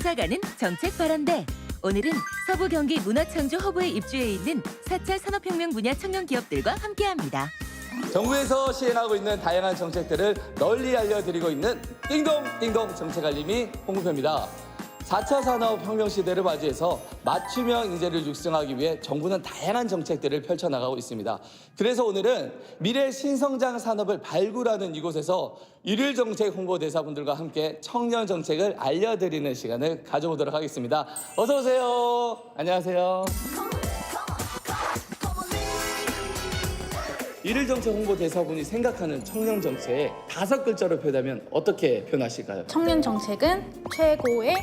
찾아가는 정책 발언대. 오늘은 서부 경기 문화창조 허브에 입주해 있는 4차 산업혁명 분야 청년 기업들과 함께합니다. 정부에서 시행하고 있는 다양한 정책들을 널리 알려드리고 있는 띵동띵동 정책알림이 홍보표입니다. 4차 산업혁명 시대를 맞이해서 맞춤형 인재를 육성하기 위해 정부는 다양한 정책들을 펼쳐나가고 있습니다. 그래서 오늘은 미래 신성장 산업을 발굴하는 이곳에서 일일 정책 홍보대사분들과 함께 청년 정책을 알려드리는 시간을 가져보도록 하겠습니다. 어서 오세요. 안녕하세요. 일일 정책 홍보대사분이 생각하는 청년 정책 5글자로 표현하면 어떻게 표현하실까요? 청년 정책은 최고의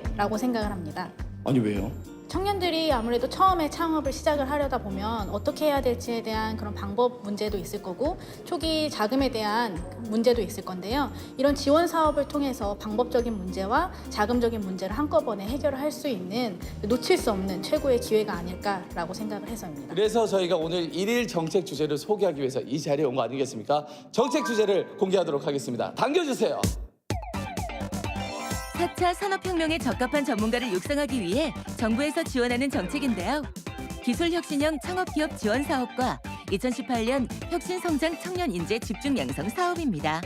기회라고 생각을 합니다. 아니 왜요? 청년들이 아무래도 처음에 창업을 시작을 하려다 보면 어떻게 해야 될지에 대한 그런 방법 문제도 있을 거고 초기 자금에 대한 문제도 있을 건데요. 이런 지원 사업을 통해서 방법적인 문제와 자금적인 문제를 한꺼번에 해결을 할 수 있는 놓칠 수 없는 최고의 기회가 아닐까라고 생각을 해서입니다. 그래서 저희가 오늘 일일 정책 주제를 소개하기 위해서 이 자리에 온 거 아니겠습니까? 정책 주제를 공개하도록 하겠습니다. 당겨주세요. 4차 산업혁명에 적합한 전문가를 육성하기 위해 정부에서 지원하는 정책인데요. 기술혁신형 창업기업 지원 사업과 2018년 혁신성장 청년 인재 집중 양성 사업입니다.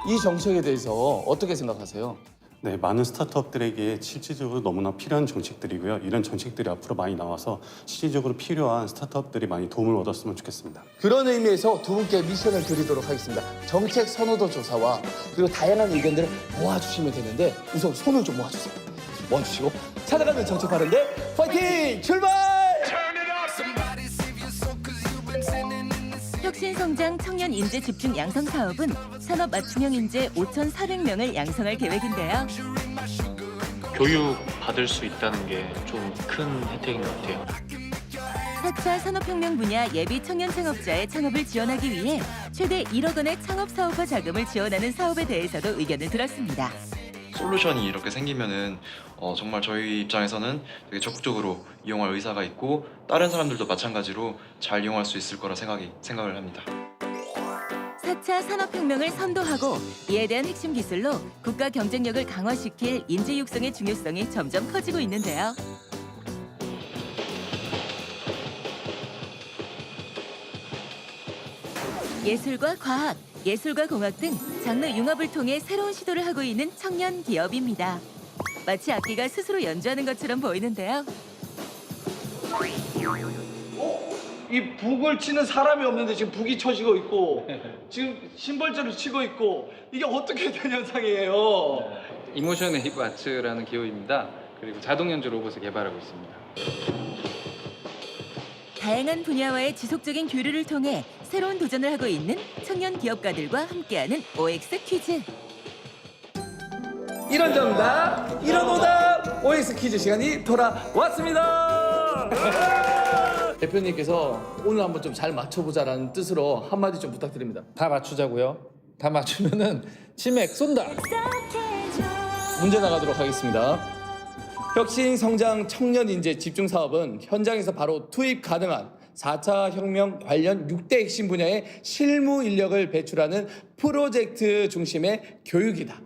이 정책에 대해서 어떻게 생각하세요? 네, 많은 스타트업들에게 실질적으로 너무나 필요한 정책들이고요. 이런 정책들이 앞으로 많이 나와서 실질적으로 필요한 스타트업들이 많이 도움을 얻었으면 좋겠습니다. 그런 의미에서 두 분께 미션을 드리도록 하겠습니다. 정책 선호도 조사와 그리고 다양한 의견들을 모아주시면 되는데 우선 손을 좀 모아주세요. 모아주시고 찾아가는 정책 발언대 파이팅! 출발! 혁신성장 청년 인재 집중 양성 사업은 산업 맞춤형 인재 5,400명을 양성할 계획인데요. 교육 받을 수 있다는 게 좀 큰 혜택인 것 같아요. 4차 산업혁명 분야 예비 청년 창업자의 창업을 지원하기 위해 최대 1억 원의 창업 사업화 자금을 지원하는 사업에 대해서도 의견을 들었습니다. 솔루션이 이렇게 생기면은 정말 저희 입장에서는 되게 적극적으로 이용할 의사가 있고 다른 사람들도 마찬가지로 잘 이용할 수 있을 거라 생각을 합니다. 4차 산업혁명을 선도하고 이에 대한 핵심 기술로 국가 경쟁력을 강화시킬 인재 육성의 중요성이 점점 커지고 있는데요. 예술과 과학, 예술과 공학 등 장르 융합을 통해 새로운 시도를 하고 있는 청년 기업입니다. 마치 악기가 스스로 연주하는 것처럼 보이는데요. 이 북을 치는 사람이 없는데 지금 북이 쳐지고 있고 지금 심벌재를 치고 있고 이게 어떻게 된 현상이에요? 이모션 웨이브 아츠라는 기업입니다. 그리고 자동 연주 로봇을 개발하고 있습니다. 다양한 분야와의 지속적인 교류를 통해 새로운 도전을 하고 있는 청년 기업가들과 함께하는 OX 퀴즈. 이런 정답, 이런 오답, OX 퀴즈 시간이 돌아왔습니다. 대표님께서 오늘 한번 좀 잘 맞춰보자라는 뜻으로 한마디 좀 부탁드립니다. 다 맞추자고요. 다 맞추면은 치맥 쏜다. 문제 나가도록 하겠습니다. 혁신성장 청년 인재 집중 사업은 현장에서 바로 투입 가능한 4차 혁명 관련 6대 핵심 분야의 실무 인력을 배출하는 프로젝트 중심의 교육이다.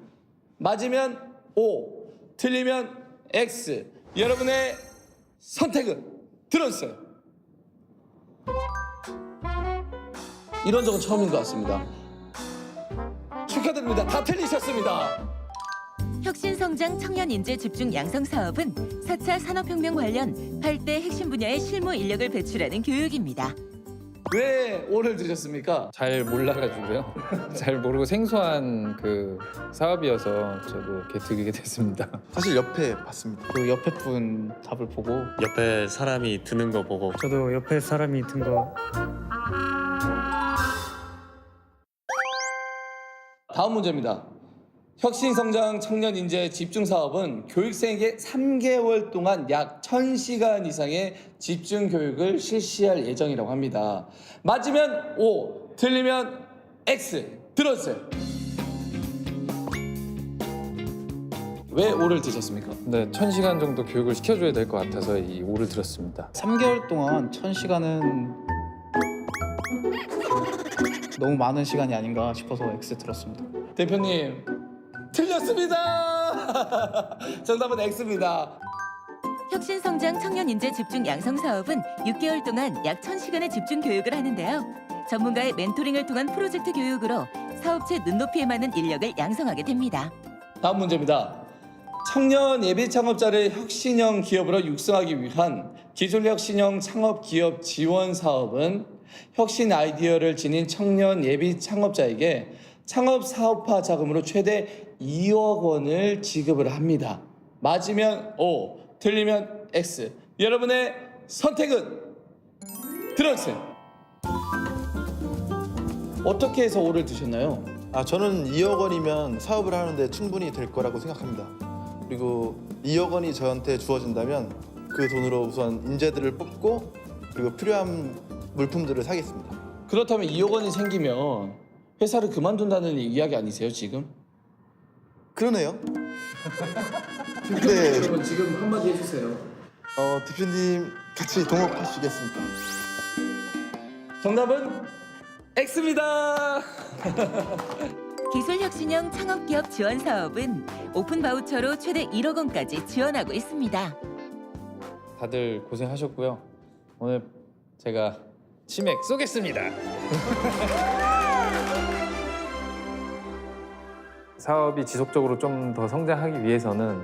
맞으면 O, 틀리면 X. 여러분의 선택은 들어주세요. 이런 적은 처음인 것 같습니다. 축하드립니다. 다 틀리셨습니다. 혁신성장 청년 인재 집중 양성 사업은 4차 산업혁명 관련 8대 핵심 분야의 실무 인력을 배출하는 교육입니다. 왜 O를 들으셨습니까? 잘 몰라가지고요. 잘 모르고 생소한 그 사업이어서 저도 이렇게 드리게 됐습니다. 사실 옆에 봤습니다. 그 옆에 분 답을 보고 옆에 사람이 드는 거 보고 저도 옆에 사람이 든 거. 다음 문제입니다. 혁신성장 청년 인재 집중 사업은 교육생에게 3개월 동안 약 1,000시간 이상의 집중 교육을 실시할 예정이라고 합니다. 맞으면 O, 틀리면 X. 들어주세요. 왜 O를 드셨습니까? 네, 1,000시간 정도 교육을 시켜줘야 될 것 같아서 이 오를 들었습니다. 3개월 동안 1,000시간은 너무 많은 시간이 아닌가 싶어서 X 들었습니다. 대표님, 틀렸습니다. 정답은 X입니다. 혁신성장 청년인재 집중 양성 사업은 6개월 동안 약 1,000시간의 집중 교육을 하는데요. 전문가의 멘토링을 통한 프로젝트 교육으로 사업체 눈높이에 맞는 인력을 양성하게 됩니다. 다음 문제입니다. 청년 예비 창업자를 혁신형 기업으로 육성하기 위한 기술혁신형 창업기업 지원 사업은 혁신 아이디어를 지닌 청년 예비 창업자에게 창업 사업화 자금으로 최대 2억 원을 지급을 합니다. 맞으면 O, 틀리면 X. 여러분의 선택은 들어주세요. 어떻게 해서 O를 드셨나요? 저는 2억 원이면 사업을 하는데 충분히 될 거라고 생각합니다. 그리고 2억 원이 저한테 주어진다면 그 돈으로 우선 인재들을 뽑고 그리고 필요한 물품들을 사겠습니다. 그렇다면 2억 원이 생기면 회사를 그만둔다는 이야기 아니세요, 지금? 그러네요. 근데 여러분 지금 한마디 해주세요. 대표님 같이 동업하시겠습니까? 정답은 X입니다. 기술혁신형 창업기업 지원 사업은 오픈 바우처로 최대 1억 원까지 지원하고 있습니다. 다들 고생하셨고요. 오늘 제가 치맥 쏘겠습니다. 사업이 지속적으로 좀 더 성장하기 위해서는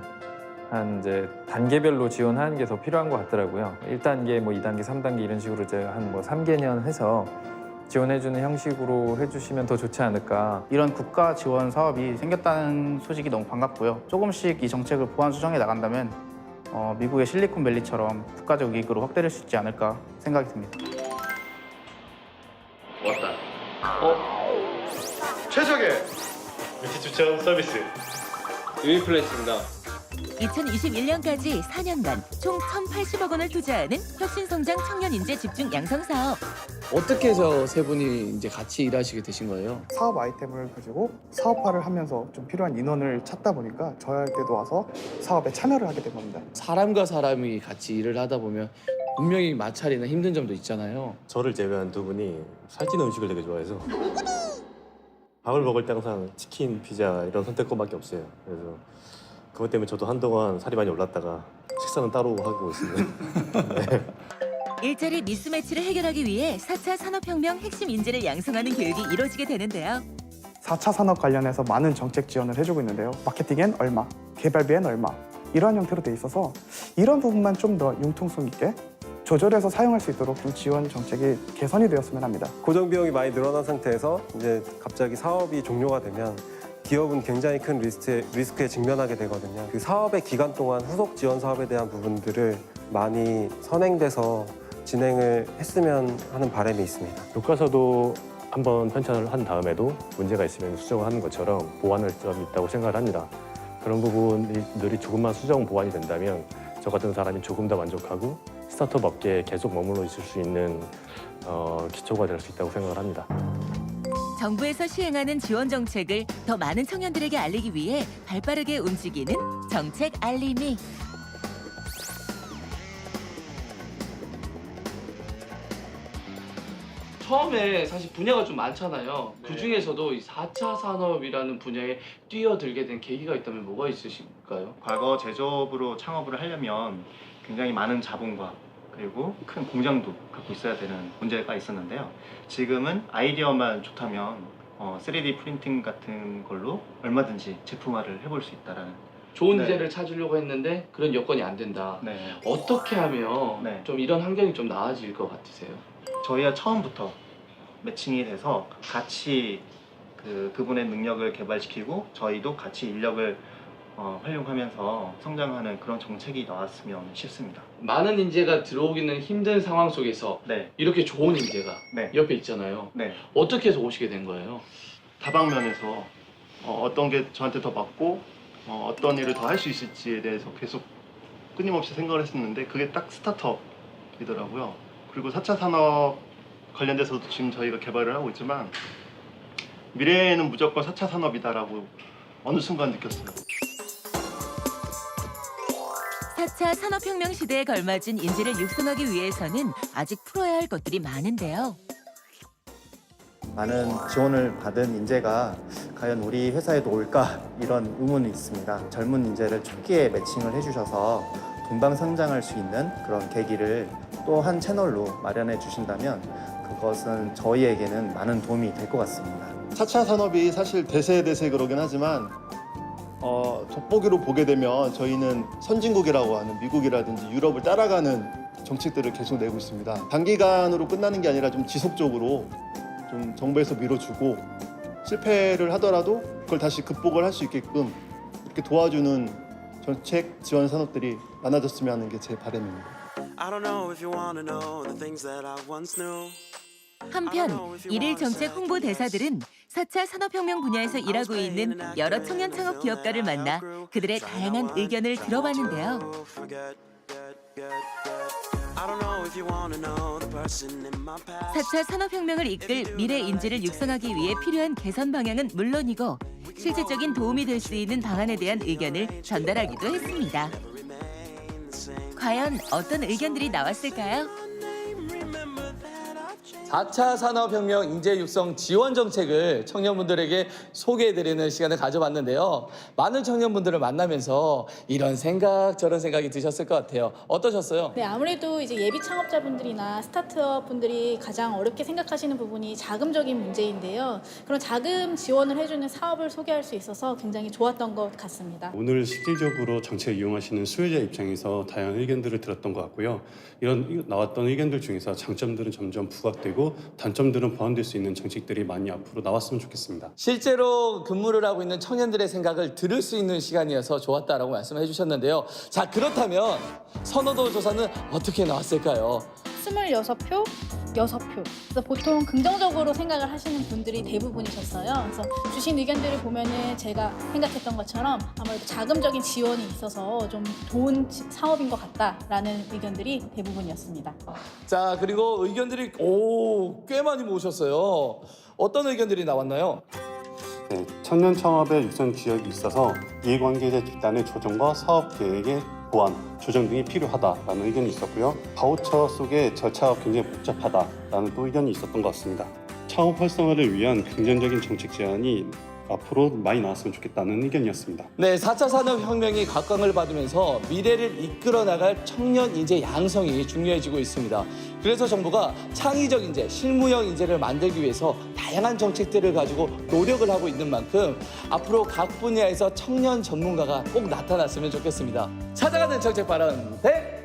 한 이제 단계별로 지원하는 게 더 필요한 것 같더라고요. 1단계, 뭐 2단계, 3단계 이런 식으로 이제 한 뭐 3개년 해서 지원해주는 형식으로 해주시면 더 좋지 않을까. 이런 국가 지원 사업이 생겼다는 소식이 너무 반갑고요. 조금씩 이 정책을 보완 수정해 나간다면 미국의 실리콘밸리처럼 국가적 이익으로 확대될 수 있지 않을까 생각이 듭니다. 왔다. 최적의 위치 추천 서비스 유니플레이스입니다. 2021년까지 4년간 총 1,080억 원을 투자하는 혁신성장 청년인재 집중 양성 사업. 어떻게 해서 세 분이 이제 같이 일하시게 되신 거예요? 사업 아이템을 가지고 사업화를 하면서 좀 필요한 인원을 찾다 보니까 저에게도 와서 사업에 참여를 하게 된 겁니다. 사람과 사람이 같이 일을 하다 보면 분명히 마찰이나 힘든 점도 있잖아요. 저를 제외한 두 분이 살찌는 음식을 되게 좋아해서 밥을 먹을 때 항상 치킨, 피자 이런 선택권밖에 없어요. 그래서 그것 때문에 저도 한동안 살이 많이 올랐다가 식사는 따로 하고 있습니다. 네. 일자리 미스매치를 해결하기 위해 4차 산업혁명 핵심 인재를 양성하는 교육이 이루어지게 되는데요. 4차 산업 관련해서 많은 정책 지원을 해주고 있는데요. 마케팅엔 얼마, 개발비엔 얼마 이런 형태로 돼 있어서 이런 부분만 좀 더 융통성 있게 조절해서 사용할 수 있도록 좀 지원 정책이 개선이 되었으면 합니다. 고정 비용이 많이 늘어난 상태에서 이제 갑자기 사업이 종료가 되면 기업은 굉장히 큰 리스크에 직면하게 되거든요. 그 사업의 기간 동안 후속 지원 사업에 대한 부분들을 많이 선행돼서 진행을 했으면 하는 바람이 있습니다. 교과서도 한번 편찬을 한 다음에도 문제가 있으면 수정을 하는 것처럼 보완할 점이 있다고 생각을 합니다. 그런 부분들이 조금만 수정 보완이 된다면 저 같은 사람이 조금 더 만족하고 스타트업 업계에 계속 머물러 있을 수 있는 기초가 될 수 있다고 생각을 합니다. 정부에서 시행하는 지원 정책을 더 많은 청년들에게 알리기 위해 발빠르게 움직이는 정책 알림이. 처음에 사실 분야가 좀 많잖아요. 그 중에서도 이 4차 산업이라는 분야에 뛰어들게 된 계기가 있다면 뭐가 있으실까요? 과거 제조업으로 창업을 하려면 굉장히 많은 자본과 그리고 큰 공장도 갖고 있어야 되는 문제가 있었는데요. 지금은 아이디어만 좋다면 3D 프린팅 같은 걸로 얼마든지 제품화를 해볼 수 있다라는. 좋은 인재를 찾으려고 했는데 그런 여건이 안 된다. 어떻게 하면 좀 이런 환경이 좀 나아질 것 같으세요? 저희가 처음부터 매칭이 돼서 같이 그분의 능력을 개발시키고 저희도 같이 인력을 활용하면서 성장하는 그런 정책이 나왔으면 싶습니다. 많은 인재가 들어오기는 힘든 상황 속에서 이렇게 좋은 인재가 옆에 있잖아요. 어떻게 해서 오시게 된 거예요? 다방면에서 어떤 게 저한테 더 맞고 어떤 일을 더 할 수 있을지에 대해서 계속 끊임없이 생각을 했었는데 그게 딱 스타트업이더라고요. 그리고 4차 산업 관련돼서도 지금 저희가 개발을 하고 있지만 미래에는 무조건 4차 산업이다라고 어느 순간 느꼈어요. 4차 산업혁명 시대에 걸맞은 인재를 육성하기 위해서는 아직 풀어야 할 것들이 많은데요. 많은 지원을 받은 인재가 과연 우리 회사에도 올까 이런 의문이 있습니다. 젊은 인재를 초기에 매칭을 해주셔서 동방성장할 수 있는 그런 계기를 또 한 채널로 마련해 주신다면 그것은 저희에게는 많은 도움이 될 것 같습니다. 4차 산업이 사실 대세 그러긴 하지만 돋보기로 보게 되면 저희는 선진국이라고 하는 미국이라든지 유럽을 따라가는 정책들을 계속 내고 있습니다. 단기간으로 끝나는 게 아니라 좀 지속적으로 좀 정부에서 밀어주고 실패를 하더라도 그걸 다시 극복을 할 수 있게끔 이렇게 도와주는 정책 지원 산업들이 많아졌으면 하는 게 제 바람입니다. 한편 일일 정책 홍보 대사들은 4차 산업혁명 분야에서 일하고 있는 여러 청년 창업 기업가를 만나 그들의 다양한 의견을 들어봤는데요. 4차 산업혁명을 이끌 미래 인재를 육성하기 위해 필요한 개선 방향은 물론이고 실질적인 도움이 될 수 있는 방안에 대한 의견을 전달하기도 했습니다. 과연 어떤 의견들이 나왔을까요? 4차 산업혁명 인재 육성 지원 정책을 청년분들에게 소개해드리는 시간을 가져봤는데요. 많은 청년분들을 만나면서 이런 생각 저런 생각이 드셨을 것 같아요. 어떠셨어요? 네, 아무래도 이제 예비 창업자분들이나 스타트업 분들이 가장 어렵게 생각하시는 부분이 자금적인 문제인데요. 그런 자금 지원을 해주는 사업을 소개할 수 있어서 굉장히 좋았던 것 같습니다. 오늘 실질적으로 정책을 이용하시는 수요자 입장에서 다양한 의견들을 들었던 것 같고요. 이런 나왔던 의견들 중에서 장점들은 점점 부각되고 단점들은 보완될 수 있는 정책들이 많이 앞으로 나왔으면 좋겠습니다. 실제로 근무를 하고 있는 청년들의 생각을 들을 수 있는 시간이어서 좋았다라고 말씀해 주셨는데요. 자, 그렇다면 선호도 조사는 어떻게 나왔을까요? 26표, 6표. 그래서 보통 긍정적으로 생각을 하시는 분들이 대부분이셨어요. 그래서 주신 의견들을 보면은 제가 생각했던 것처럼 아무래도 자금적인 지원이 있어서 좀 좋은 사업인 것 같다라는 의견들이 대부분이었습니다. 자, 그리고 의견들이 꽤 많이 모으셨어요. 어떤 의견들이 나왔나요? 네, 청년 창업의 육성 지역이 있어서 이해관계자 집단의 조정과 사업 계획의 보완, 조정 등이 필요하다라는 의견이 있었고요. 바우처 속의 절차가 굉장히 복잡하다라는 또 의견이 있었던 것 같습니다. 창업 활성화를 위한 긍정적인 정책 제안이 앞으로 많이 나왔으면 좋겠다는 의견이었습니다. 네, 4차 산업혁명이 각광을 받으면서 미래를 이끌어 나갈 청년 인재 양성이 중요해지고 있습니다. 그래서 정부가 창의적 인재, 실무형 인재를 만들기 위해서 다양한 정책들을 가지고 노력을 하고 있는 만큼 앞으로 각 분야에서 청년 전문가가 꼭 나타났으면 좋겠습니다. 찾아가는 정책 발언 100!